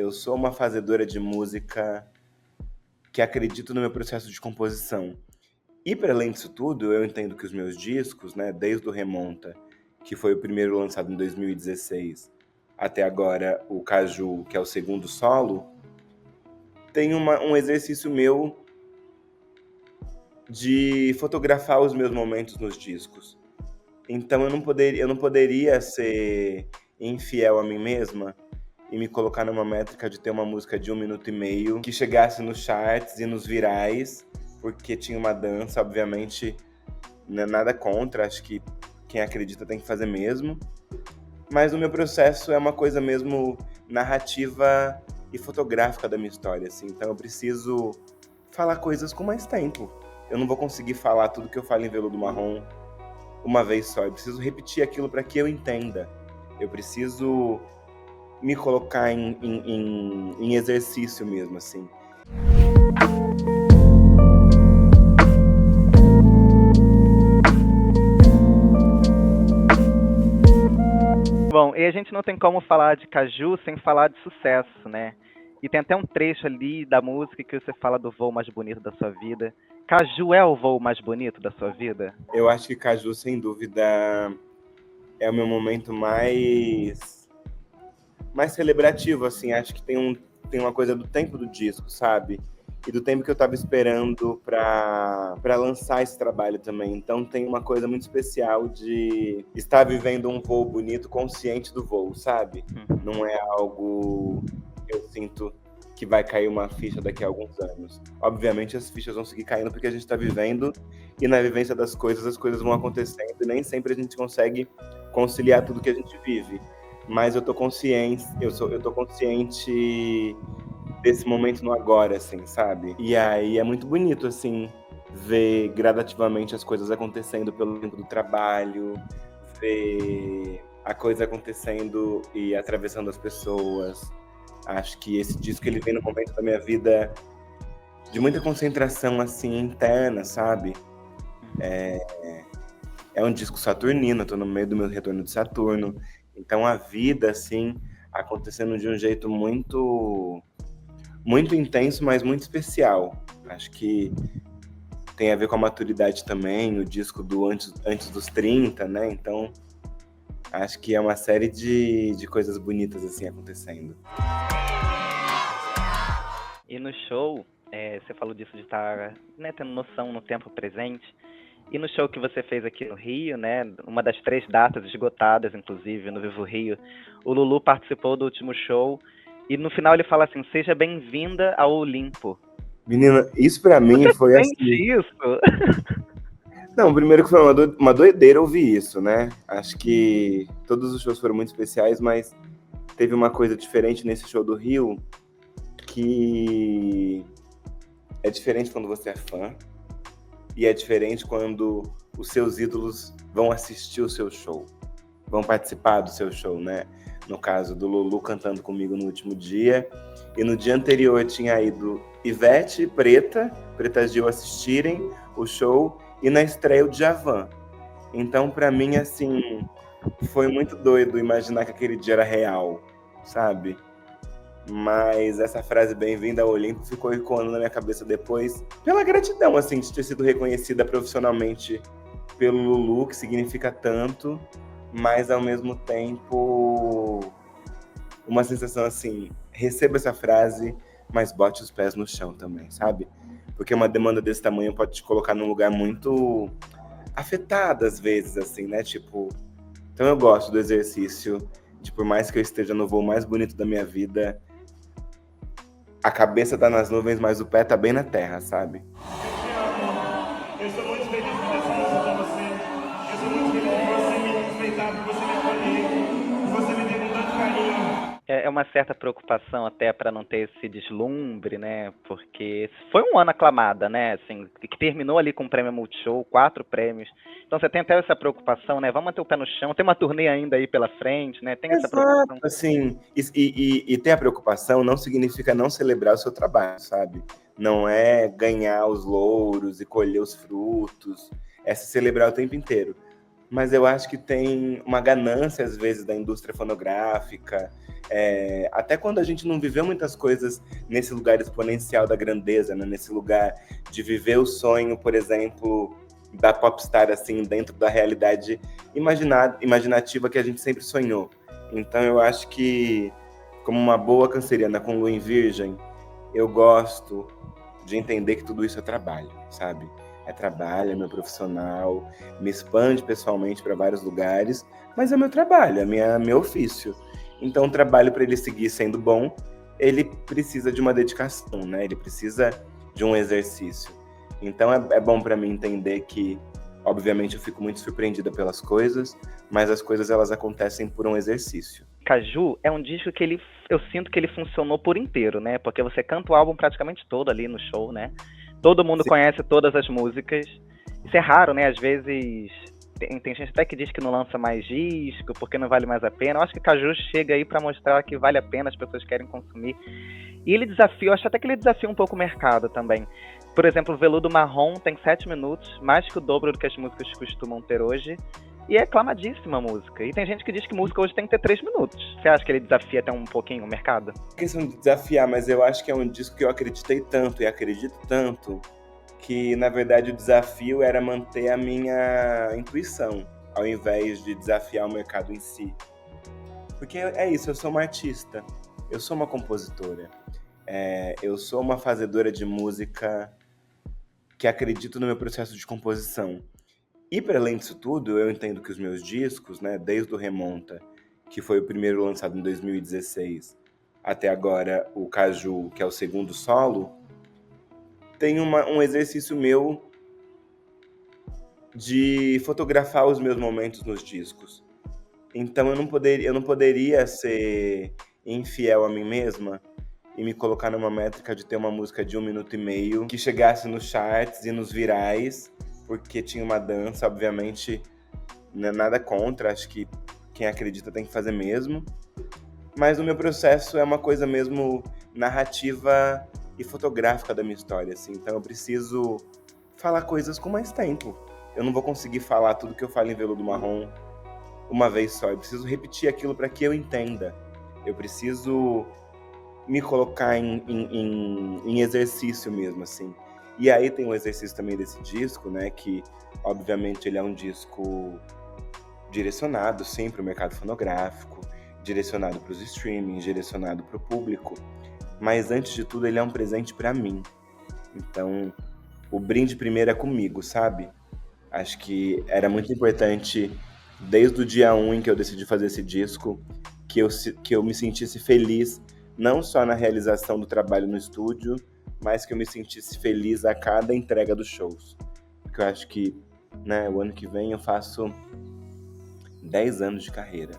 eu sou uma fazedora de música que acredito no meu processo de composição. E para além disso tudo, eu entendo que os meus discos, né, desde o Remonta, que foi o primeiro lançado em 2016, até agora o Caju, que é o segundo solo, tem um exercício meu de fotografar os meus momentos nos discos. Então eu não poderia ser infiel a mim mesma e me colocar numa métrica de ter uma música de 1 minuto e meio que chegasse nos charts e nos virais, porque tinha uma dança, obviamente, nada contra, acho que quem acredita tem que fazer mesmo. Mas o meu processo é uma coisa mesmo narrativa e fotográfica da minha história, assim. Então eu preciso falar coisas com mais tempo. Eu não vou conseguir falar tudo que eu falo em Veludo Marrom uma vez só. Eu preciso repetir aquilo para que eu entenda. Eu preciso me colocar em exercício mesmo, assim. Bom, e a gente não tem como falar de Caju sem falar de sucesso, né? E tem até um trecho ali da música que você fala do voo mais bonito da sua vida. Caju é o voo mais bonito da sua vida? Eu acho que Caju, sem dúvida, é o meu momento mais celebrativo, assim. Acho que tem uma coisa do tempo do disco, sabe? E do tempo que eu tava esperando pra lançar esse trabalho também. Então tem uma coisa muito especial de estar vivendo um voo bonito, consciente do voo, sabe? Não é algo que eu sinto que vai cair uma ficha daqui a alguns anos. Obviamente as fichas vão seguir caindo porque a gente tá vivendo, e na vivência das coisas, as coisas vão acontecendo, e nem sempre a gente consegue conciliar tudo que a gente vive. Mas eu tô consciente desse momento no agora, assim, sabe? E aí é muito bonito, assim, ver gradativamente as coisas acontecendo pelo tempo do trabalho, ver a coisa acontecendo e atravessando as pessoas. Acho que esse disco, ele vem no momento da minha vida de muita concentração, assim, interna, sabe? É um disco saturnino, eu tô no meio do meu retorno de Saturno. Então a vida, assim, acontecendo de um jeito muito intenso, mas muito especial. Acho que tem a ver com a maturidade também, o disco do antes dos 30, né? Então, acho que é uma série de coisas bonitas, assim, acontecendo. E no show, você falou disso de estar, né, tendo noção no tempo presente. E no show que você fez aqui no Rio, né, uma das 3 datas esgotadas, inclusive, no Vivo Rio, o Lulu participou do último show e no final ele fala assim: seja bem-vinda ao Olimpo. Menina, isso pra mim foi Sente assim... isso? Não, primeiro que foi uma doideira ouvir isso, né? Acho que todos os shows foram muito especiais, mas teve uma coisa diferente nesse show do Rio, que é diferente quando você é fã, e é diferente quando os seus ídolos vão assistir o seu show, vão participar do seu show, né? No caso do Lulu cantando comigo no último dia, e no dia anterior tinha ido Ivete e Preta Gil assistirem o show, e na estreia o Djavan. Então, pra mim, assim, foi muito doido imaginar que aquele dia era real, sabe? Mas essa frase bem-vinda ao Olimpo ficou ecoando na minha cabeça depois, pela gratidão, assim, de ter sido reconhecida profissionalmente pelo Lulu, que significa tanto, mas ao mesmo tempo uma sensação assim: receba essa frase, mas bote os pés no chão também, sabe? Porque uma demanda desse tamanho pode te colocar num lugar muito afetado às vezes, assim, né? Tipo, então eu gosto do exercício de, por mais que eu esteja no voo mais bonito da minha vida, a cabeça tá nas nuvens, mas o pé tá bem na terra, sabe? Eu sou muito feliz de ter essa música pra você. Eu sou muito feliz de você me respeitar, por você me acolher, por você me ter com tanto carinho. É uma certa preocupação até para não ter esse deslumbre, né? Porque foi um ano aclamada, né? Assim, que terminou ali com o prêmio Multishow, 4 prêmios. Então você tem até essa preocupação, né? Vamos manter o pé no chão. Tem uma turnê ainda aí pela frente, né? Tem essa Exato, preocupação. assim, e ter a preocupação não significa não celebrar o seu trabalho, sabe? Não é ganhar os louros e colher os frutos, é se celebrar o tempo inteiro. mas eu acho que tem uma ganância, às vezes, da indústria fonográfica. Até quando a gente não viveu muitas coisas nesse lugar exponencial da grandeza, né? Nesse lugar de viver o sonho, por exemplo, da popstar, assim, dentro da realidade imaginativa que a gente sempre sonhou. Então eu acho que, como uma boa canceriana com lua em virgem, eu gosto de entender que tudo isso é trabalho, sabe? É trabalho, é meu profissional, me expande pessoalmente para vários lugares, mas é meu trabalho, é meu ofício. Então, o trabalho, para ele seguir sendo bom, ele precisa de uma dedicação, né? Ele precisa de um exercício. Então, é bom para mim entender que, obviamente, eu fico muito surpreendida pelas coisas, mas as coisas, elas acontecem por um exercício. Caju é um disco que eu sinto que ele funcionou por inteiro, né? Porque você canta o álbum praticamente todo ali no show, né? Todo mundo Sim. conhece todas as músicas. Isso é raro, né? Às vezes tem gente até que diz que não lança mais disco porque não vale mais a pena. Eu acho que Caju chega aí pra mostrar que vale a pena, as pessoas querem consumir. E ele desafia, eu acho até que ele desafia um pouco o mercado também. Por exemplo, o Veludo Marrom tem 7 minutos, mais que o dobro do que as músicas costumam ter hoje. E é aclamadíssima a música. E tem gente que diz que música hoje tem que ter 3 minutos. Você acha que ele desafia até um pouquinho o mercado? É questão de desafiar, mas eu acho que é um disco que eu acreditei tanto e acredito tanto que, na verdade, o desafio era manter a minha intuição, ao invés de desafiar o mercado em si. Porque é isso, eu sou uma artista, eu sou uma compositora, eu sou uma fazedora de música que acredito no meu processo de composição. E, para além disso tudo, eu entendo que os meus discos, né, desde o Remonta, que foi o primeiro lançado em 2016, até agora o Caju, que é o segundo solo, tem um exercício meu de fotografar os meus momentos nos discos. Então eu não poderia ser infiel a mim mesma e me colocar numa métrica de ter uma música de 1 minuto e meio que chegasse nos charts e nos virais, porque tinha uma dança, obviamente, não é nada contra, acho que quem acredita tem que fazer mesmo. Mas o meu processo é uma coisa mesmo narrativa e fotográfica da minha história, assim. Então eu preciso falar coisas com mais tempo. Eu não vou conseguir falar tudo que eu falo em Veludo Marrom uma vez só. Eu preciso repetir aquilo para que eu entenda. Eu preciso me colocar em exercício mesmo, assim. E aí tem um exercício também desse disco, né, que obviamente ele é um disco direcionado sim para o mercado fonográfico, direcionado para os streamings, direcionado para o público, mas antes de tudo ele é um presente para mim. Então, o brinde primeiro é comigo, sabe? Acho que era muito importante, desde o dia 1 em que eu decidi fazer esse disco, que eu me sentisse feliz, não só na realização do trabalho no estúdio, mas que eu me sentisse feliz a cada entrega dos shows. Porque eu acho que, né, o ano que vem eu faço 10 anos de carreira.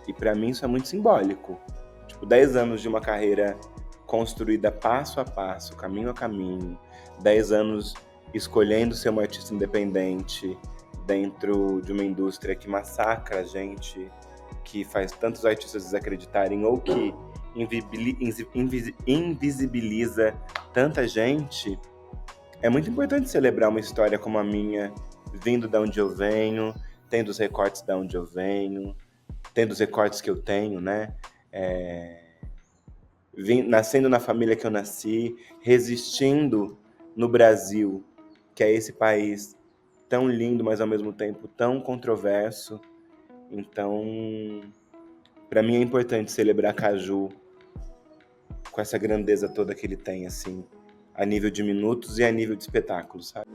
E pra mim isso é muito simbólico. Tipo, 10 anos de uma carreira construída passo a passo, caminho a caminho. 10 anos escolhendo ser uma artista independente dentro de uma indústria que massacra a gente, que faz tantos artistas desacreditarem ou que invisibiliza tanta gente. É muito importante celebrar uma história como a minha, vindo da onde eu venho, tendo os recortes da onde eu venho, tendo os recortes que eu tenho, né? Nascendo na família que eu nasci, resistindo no Brasil, que é esse país tão lindo, mas ao mesmo tempo tão controverso. Então, para mim é importante celebrar Caju com essa grandeza toda que ele tem, assim, a nível de minutos e a nível de espetáculo, sabe?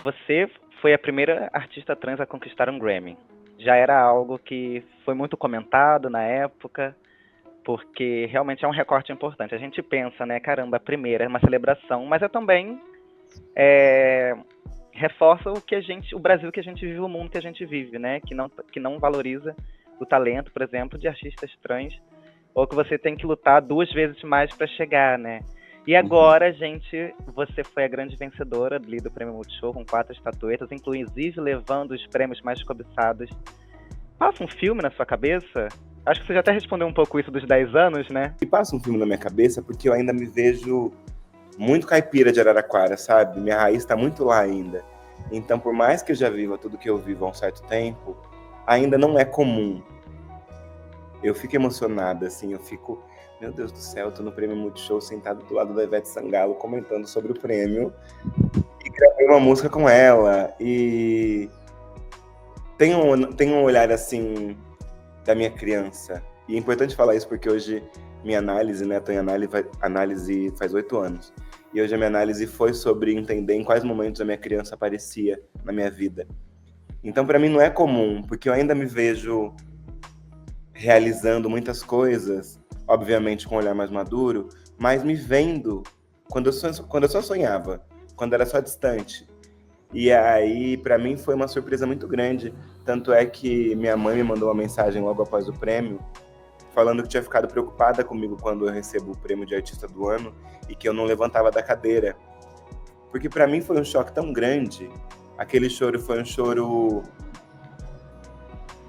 Você foi a primeira artista trans a conquistar um Grammy. Já era algo que foi muito comentado na época, porque realmente é um recorte importante. A gente pensa, né, caramba, a primeira é uma celebração, mas é também reforça o Brasil que a gente vive, o mundo que a gente vive, né, que não valoriza o talento, por exemplo, de artistas trans, ou que você tem que lutar 2 vezes mais para chegar, né? E agora, gente, você foi a grande vencedora ali do Prêmio Multishow com 4 estatuetas, inclusive levando os prêmios mais cobiçados. Passa um filme na sua cabeça? Acho que você já até respondeu um pouco isso dos 10 anos, né? E passa um filme na minha cabeça porque eu ainda me vejo muito caipira de Araraquara, sabe? Minha raiz está muito lá ainda. Então, por mais que eu já viva tudo que eu vivo há um certo tempo, ainda não é comum. Eu fico emocionada, assim, eu fico... Meu Deus do céu, eu tô no Prêmio Multishow sentado do lado da Ivete Sangalo, comentando sobre o prêmio. E gravei uma música com ela. E tem um olhar, assim, da minha criança. E é importante falar isso porque hoje minha análise, né? Tô em análise faz 8 anos. E hoje a minha análise foi sobre entender em quais momentos a minha criança aparecia na minha vida. Então, para mim, não é comum, porque eu ainda me vejo realizando muitas coisas, obviamente com um olhar mais maduro, mas me vendo quando eu só sonhava, quando era só distante. E aí, para mim, foi uma surpresa muito grande. Tanto é que minha mãe me mandou uma mensagem logo após o prêmio, falando que tinha ficado preocupada comigo quando eu recebo o prêmio de artista do ano e que eu não levantava da cadeira. Porque para mim foi um choque tão grande. Aquele choro foi um choro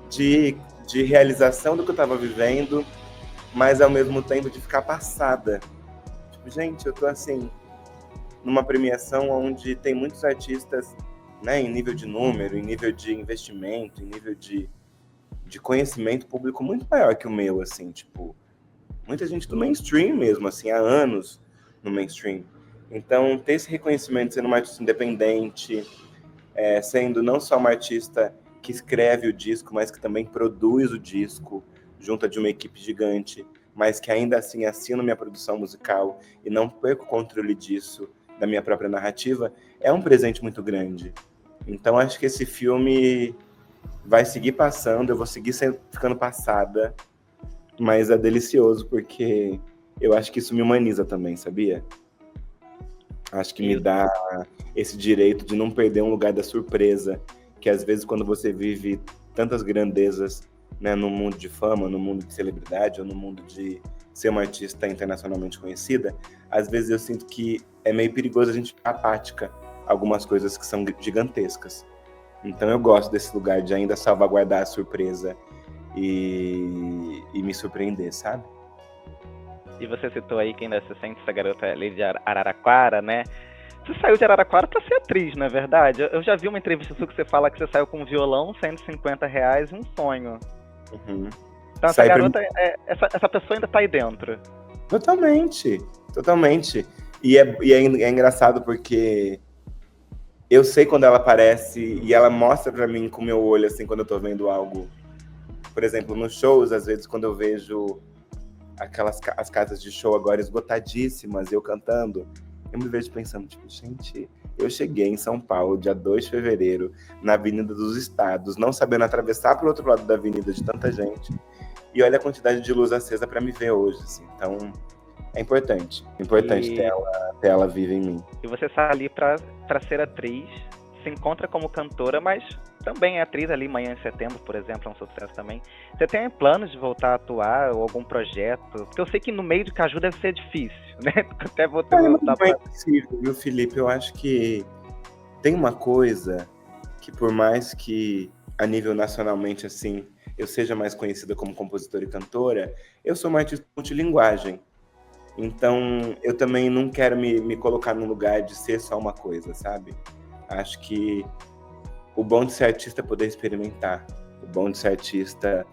de realização do que eu estava vivendo, mas ao mesmo tempo de ficar passada. Tipo, gente, eu tô assim, numa premiação onde tem muitos artistas, né, em nível de número, em nível de investimento, em nível de conhecimento público muito maior que o meu, assim, tipo, muita gente do mainstream mesmo, assim, há anos no mainstream. Então, ter esse reconhecimento sendo uma artista independente, sendo não só uma artista que escreve o disco, mas que também produz o disco junto de uma equipe gigante, mas que ainda assim assino minha produção musical e não perco o controle disso, da minha própria narrativa, é um presente muito grande. Então, acho que esse filme vai seguir passando, eu vou seguir ficando passada, mas é delicioso porque eu acho que isso me humaniza também, sabia? Acho que me dá esse direito de não perder um lugar da surpresa, que às vezes quando você vive tantas grandezas, né, no mundo de fama, no mundo de celebridade, ou no mundo de ser uma artista internacionalmente conhecida, às vezes eu sinto que é meio perigoso a gente ficar apática a algumas coisas que são gigantescas. Então eu gosto desse lugar de ainda salvaguardar a surpresa e me surpreender, sabe? E você citou aí que ainda se sente essa garota ali de Araraquara, né? Você saiu de Araraquara pra ser atriz, não é verdade? Eu já vi uma entrevista sua que você fala que você saiu com um violão, R$150 e um sonho. Uhum. Então essa garota, essa pessoa ainda tá aí dentro. Totalmente. E é engraçado porque eu sei quando ela aparece e ela mostra pra mim com o meu olho, assim, quando eu tô vendo algo. Por exemplo, nos shows, às vezes, quando eu vejo as casas de show agora esgotadíssimas, eu cantando, eu me vejo pensando, tipo, gente, eu cheguei em São Paulo, dia 2 de fevereiro, na Avenida dos Estados, não sabendo atravessar pro outro lado da avenida de tanta gente, e olha a quantidade de luz acesa pra me ver hoje, assim. Então, é importante ter ela viva em mim. E você sai ali pra ser atriz, se encontra como cantora, mas também é atriz ali, Manhã em Setembro, por exemplo, é um sucesso também. Você tem planos de voltar a atuar ou algum projeto? Porque eu sei que no meio de Caju deve ser difícil, né? Até voltar não é possível, viu, Felipe? Eu acho que tem uma coisa que, por mais que a nível nacionalmente, assim, eu seja mais conhecida como compositora e cantora, eu sou uma artista multilinguagem. Então, eu também não quero me colocar num lugar de ser só uma coisa, sabe? Acho que o bom de ser artista é poder experimentar. O bom de ser artista,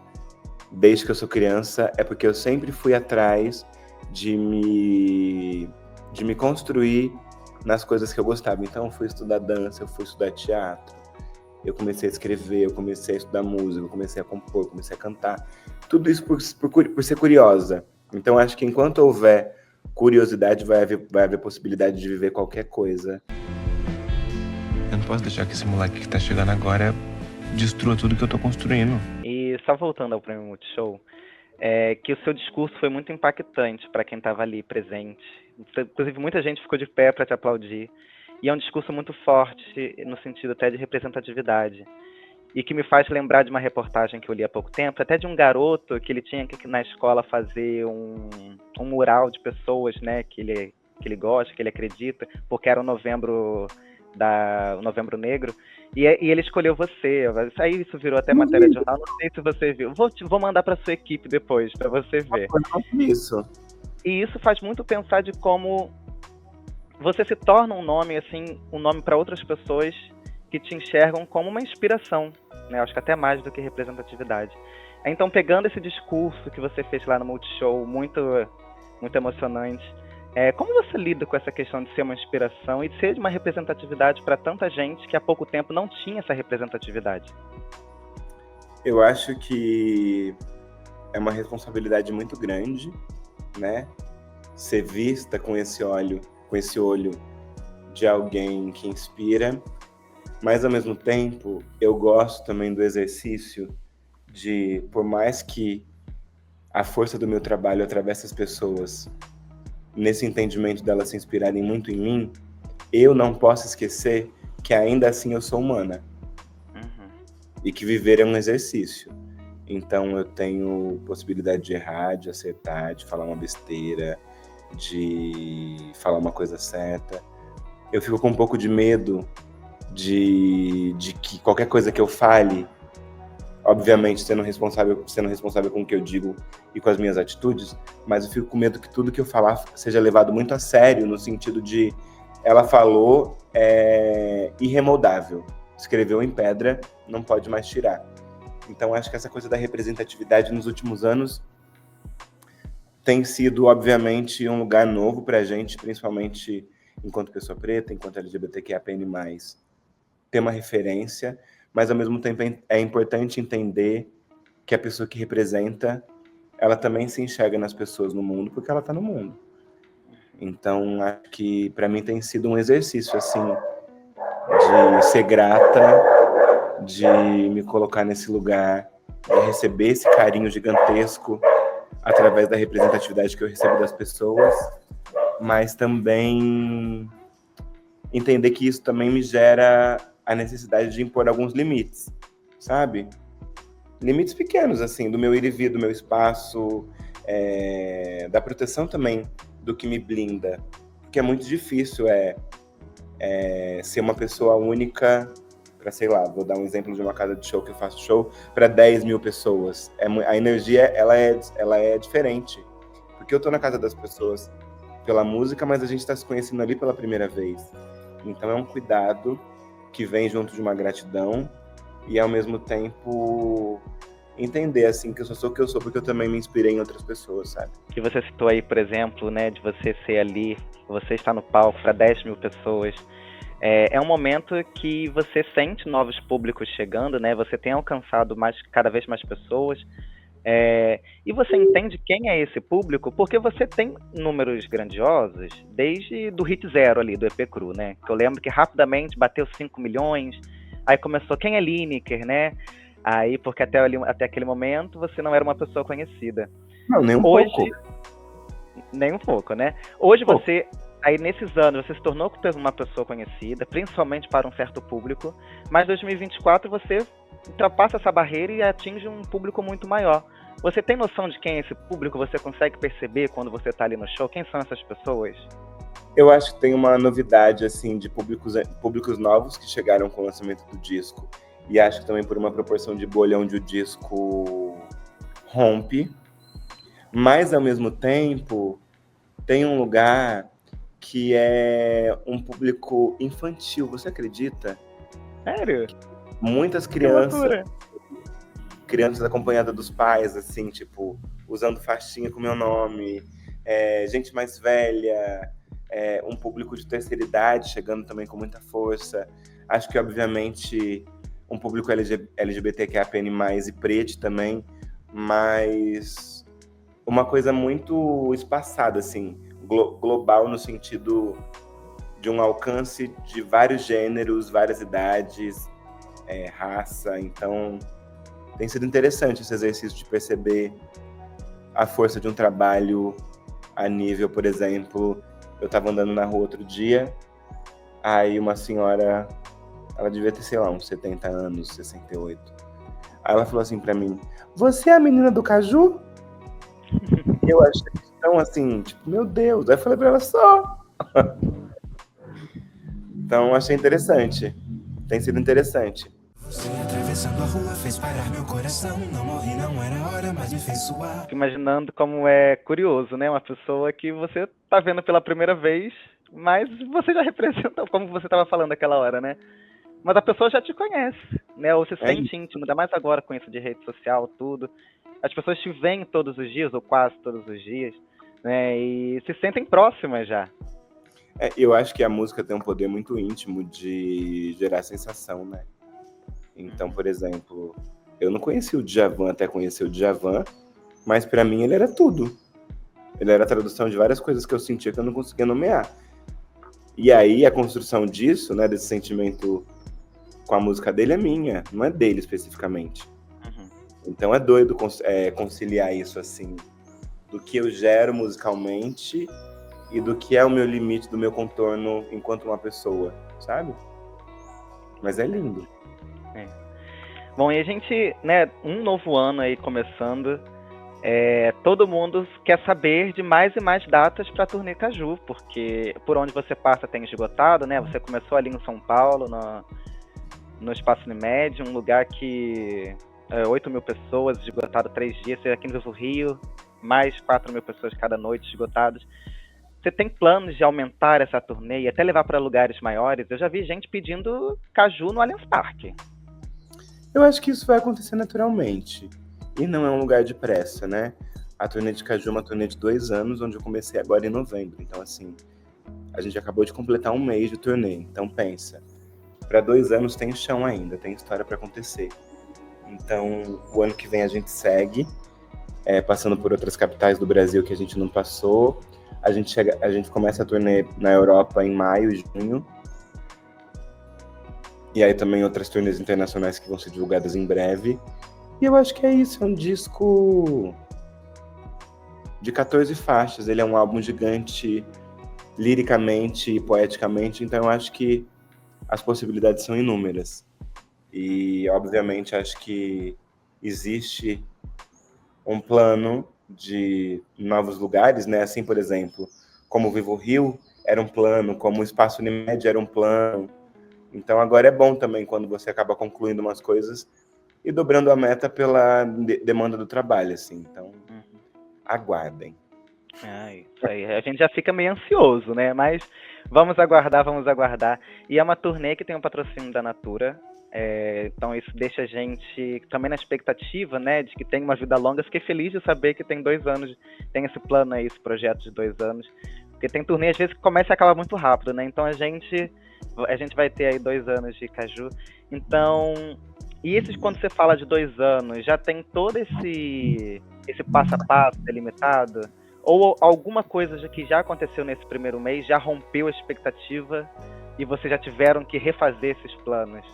desde que eu sou criança, é porque eu sempre fui atrás de me construir nas coisas que eu gostava. Então, eu fui estudar dança, eu fui estudar teatro, eu comecei a escrever, eu comecei a estudar música, eu comecei a compor, eu comecei a cantar. Tudo isso por ser curiosa. Então, acho que enquanto houver curiosidade, vai haver possibilidade de viver qualquer coisa. Eu não posso deixar que esse moleque que tá chegando agora destrua tudo que eu tô construindo. E só voltando ao Prêmio Multishow, que o seu discurso foi muito impactante para quem estava ali presente. Inclusive, muita gente ficou de pé para te aplaudir. E é um discurso muito forte, no sentido até de representatividade. E que me faz lembrar de uma reportagem que eu li há pouco tempo, até de um garoto que ele tinha que na escola fazer um mural de pessoas, né, que ele gosta, que ele acredita, porque era o Novembro Negro, e ele escolheu você. Aí isso virou até matéria de jornal, não sei se você viu. Vou mandar para sua equipe depois, para você ver. Isso. E isso faz muito pensar de como você se torna um nome, assim, um nome para outras pessoas que te enxergam como uma inspiração, né? Acho que até mais do que representatividade. Então, pegando esse discurso que você fez lá no Multishow, muito, muito emocionante, como você lida com essa questão de ser uma inspiração e de ser uma representatividade para tanta gente que há pouco tempo não tinha essa representatividade? Eu acho que é uma responsabilidade muito grande, né? Ser vista com esse olho de alguém que inspira, mas ao mesmo tempo eu gosto também do exercício de, por mais que a força do meu trabalho atravesse as pessoas, nesse entendimento delas se inspirarem muito em mim, eu não posso esquecer que ainda assim eu sou humana. E que viver é um exercício. Então eu tenho possibilidade de errar, de acertar, de falar uma besteira, de falar uma coisa certa. Eu fico com um pouco de medo de que qualquer coisa que eu fale, obviamente sendo responsável com o que eu digo e com as minhas atitudes, mas eu fico com medo que tudo que eu falar seja levado muito a sério, no sentido de ela falou, é irremodável, escreveu em pedra, não pode mais tirar. Então acho que essa coisa da representatividade nos últimos anos tem sido, obviamente, um lugar novo pra gente, principalmente enquanto pessoa preta, enquanto LGBTQIAPN+, ter uma referência, mas ao mesmo tempo é importante entender que a pessoa que representa, ela também se enxerga nas pessoas no mundo, porque ela tá no mundo. Então, acho que para mim tem sido um exercício, assim, de ser grata, de me colocar nesse lugar, de receber esse carinho gigantesco através da representatividade que eu recebo das pessoas, mas também entender que isso também me gera a necessidade de impor alguns limites, sabe? Limites pequenos, assim, do meu ir e vir, do meu espaço, da proteção também do que me blinda. Porque é muito difícil ser uma pessoa única para, sei lá, vou dar um exemplo de uma casa de show que eu faço show para 10 mil pessoas. A energia, ela é diferente. Porque eu tô na casa das pessoas pela música, mas a gente tá se conhecendo ali pela primeira vez. Então é um cuidado que vem junto de uma gratidão e, ao mesmo tempo, entender, assim, que eu só sou o que eu sou porque eu também me inspirei em outras pessoas, sabe? Que você citou aí, por exemplo, né, de você ser ali, você está no palco para 10 mil pessoas. É um momento que você sente novos públicos chegando, né? Você tem alcançado cada vez mais pessoas. E você entende quem é esse público, porque você tem números grandiosos desde do Hit Zero ali, do EP Cru, né? Que eu lembro que rapidamente bateu 5 milhões, aí começou quem é Lineker, né? Aí, porque até aquele momento você não era uma pessoa conhecida. Não, nem um Hoje, pouco. Nem um pouco, né? Hoje você, aí nesses anos, você se tornou uma pessoa conhecida, principalmente para um certo público, mas em 2024 você ultrapassa essa barreira e atinge um público muito maior. Você tem noção de quem é esse público? Você consegue perceber quando você está ali no show? Quem são essas pessoas? Eu acho que tem uma novidade, assim, de públicos novos que chegaram com o lançamento do disco. E acho que também por uma proporção de bolha onde o disco rompe. Mas, ao mesmo tempo, tem um lugar que é um público infantil. Você acredita? Sério? Muitas crianças acompanhadas dos pais, assim, tipo, usando faixinha com meu nome, gente mais velha, um público de terceira idade chegando também com muita força. Acho que, obviamente, um público LGBTQIAPN+, e preto também, mas uma coisa muito espaçada, assim, global no sentido de um alcance de vários gêneros, várias idades, raça. Então, tem sido interessante esse exercício de perceber a força de um trabalho a nível, por exemplo, eu estava andando na rua outro dia, aí uma senhora, ela devia ter, sei lá, uns 70 anos, 68. Aí ela falou assim pra mim: "Você é a menina do caju?" Eu achei tão assim, tipo, meu Deus. Aí eu falei pra ela: "Só." Então, achei interessante. Tem sido interessante. Você atravessando a rua fez parar meu coração. Não morri, não era hora, mas me fez suar. Fico imaginando como é curioso, né? Uma pessoa que você tá vendo pela primeira vez mas você já representa, como você estava falando aquela hora, né? Mas a pessoa já te conhece, né? Ou se É sente íntimo, ainda mais agora com isso de rede social, tudo. As pessoas te veem todos os dias, ou quase todos os dias, né? E se sentem próximas já. Eu acho que a música tem um poder muito íntimo de gerar sensação, né? Então, por exemplo, eu não conhecia o Djavan até conhecer o Djavan, mas pra mim ele era tudo. Ele era a tradução de várias coisas que eu sentia que eu não conseguia nomear. E aí a construção disso, né, desse sentimento com a música dele é minha, não é dele especificamente. Uhum. Então é doido conciliar isso, assim, do que eu gero musicalmente e do que é o meu limite, do meu contorno enquanto uma pessoa, sabe? Mas é lindo. Bom, e a gente, né, um novo ano aí começando, todo mundo quer saber de mais e mais datas para a turnê Caju, porque por onde você passa tem esgotado, né? Você começou ali em São Paulo, no Espaço Unimed, um lugar que 8 mil pessoas, esgotado 3 dias, você aqui no Vivo Rio, mais 4 mil pessoas cada noite esgotadas. Você tem planos de aumentar essa turnê e até levar para lugares maiores? Eu já vi gente pedindo Caju no Allianz Parque. Eu acho que isso vai acontecer naturalmente. E não é um lugar de pressa, né? A turnê de Caju é uma turnê de 2 anos, onde eu comecei agora em novembro. Então, assim, a gente acabou de completar 1 mês de turnê. Então, pensa, para 2 anos tem chão ainda, tem história para acontecer. Então, o ano que vem a gente segue, passando por outras capitais do Brasil que a gente não passou. A gente começa a turnê na Europa em maio e junho. E aí também outras turnês internacionais que vão ser divulgadas em breve. E eu acho que é isso, é um disco de 14 faixas. Ele é um álbum gigante, liricamente e poeticamente, então eu acho que as possibilidades são inúmeras. E, obviamente, acho que existe um plano de novos lugares, né? Assim, por exemplo, como o Vivo Rio era um plano, como o Espaço Unimed era um plano. Então agora é bom também quando você acaba concluindo umas coisas e dobrando a meta pela demanda do trabalho, assim. Então, aguardem. Isso aí. A gente já fica meio ansioso, né? Mas vamos aguardar, vamos aguardar. E é uma turnê que tem um patrocínio da Natura. Então isso deixa a gente também na expectativa, né? De que tem uma vida longa. Fiquei feliz de saber que tem 2 anos, tem esse plano aí, esse projeto de 2 anos. Porque tem turnê, às vezes, que começa e acaba muito rápido, né? Então a gente vai ter aí 2 anos de Caju. Então, e esses, quando você fala de 2 anos, já tem todo esse passo a passo delimitado? Ou alguma coisa que já aconteceu nesse primeiro mês já rompeu a expectativa e vocês já tiveram que refazer esses planos?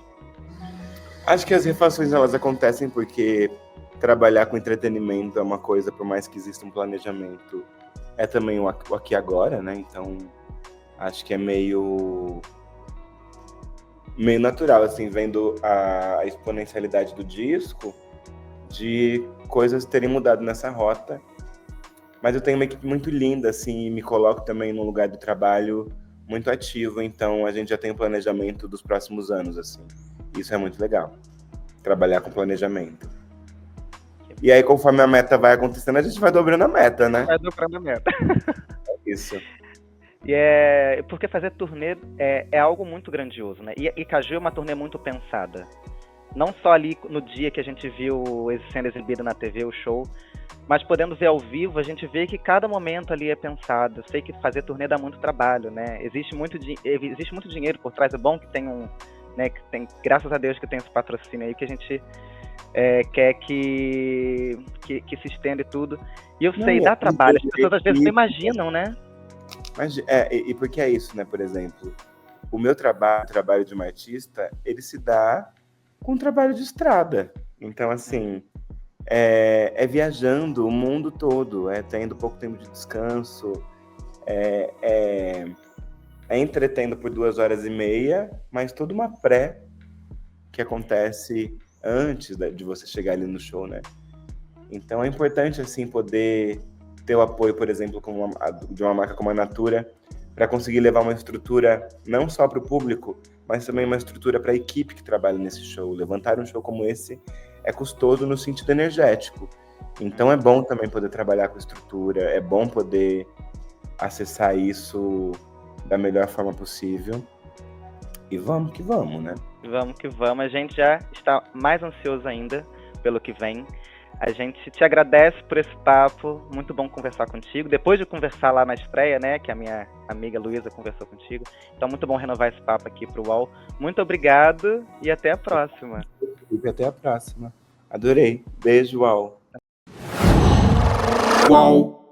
Acho que as refações elas acontecem porque trabalhar com entretenimento é uma coisa, por mais que exista um planejamento, é também o aqui e agora, né? Então, acho que é meio natural, assim, vendo a exponencialidade do disco, de coisas terem mudado nessa rota. Mas eu tenho uma equipe muito linda, assim, e me coloco também num lugar de trabalho muito ativo, então a gente já tem o planejamento dos próximos anos, assim. Isso é muito legal, trabalhar com planejamento. E aí, conforme a meta vai acontecendo, a gente vai dobrando a meta, né? Vai dobrando a meta. Isso. E porque fazer turnê é algo muito grandioso, né? E Caju é uma turnê muito pensada. Não só ali no dia que a gente viu sendo exibido na TV, o show, mas podendo ver ao vivo, a gente vê que cada momento ali é pensado. Eu sei que fazer turnê dá muito trabalho, né? Existe muito dinheiro por trás. É bom que tem né, que tem, graças a Deus que tem esse patrocínio aí, que a gente quer que se estenda e tudo. E eu sei, dá trabalho. As pessoas às vezes não imaginam, né? Mas, e porque é isso, né? Por exemplo, o meu trabalho de uma artista, ele se dá com trabalho de estrada. Então, assim, é viajando o mundo todo, tendo pouco tempo de descanso, entretendo por 2h30, mas toda uma pré que acontece antes de você chegar ali no show, né? Então é importante, assim, poder ter o apoio, por exemplo, de uma marca como a Natura, para conseguir levar uma estrutura não só para o público, mas também uma estrutura para a equipe que trabalha nesse show. Levantar um show como esse é custoso no sentido energético. Então é bom também poder trabalhar com estrutura, é bom poder acessar isso da melhor forma possível. E vamos que vamos, né? Vamos que vamos. A gente já está mais ansioso ainda pelo que vem. A gente te agradece por esse papo. Muito bom conversar contigo. Depois de conversar lá na estreia, né? Que a minha amiga Luísa conversou contigo. Então, muito bom renovar esse papo aqui pro UOL. Muito obrigado e até a próxima. E até a próxima. Adorei. Beijo, UOL. UOL.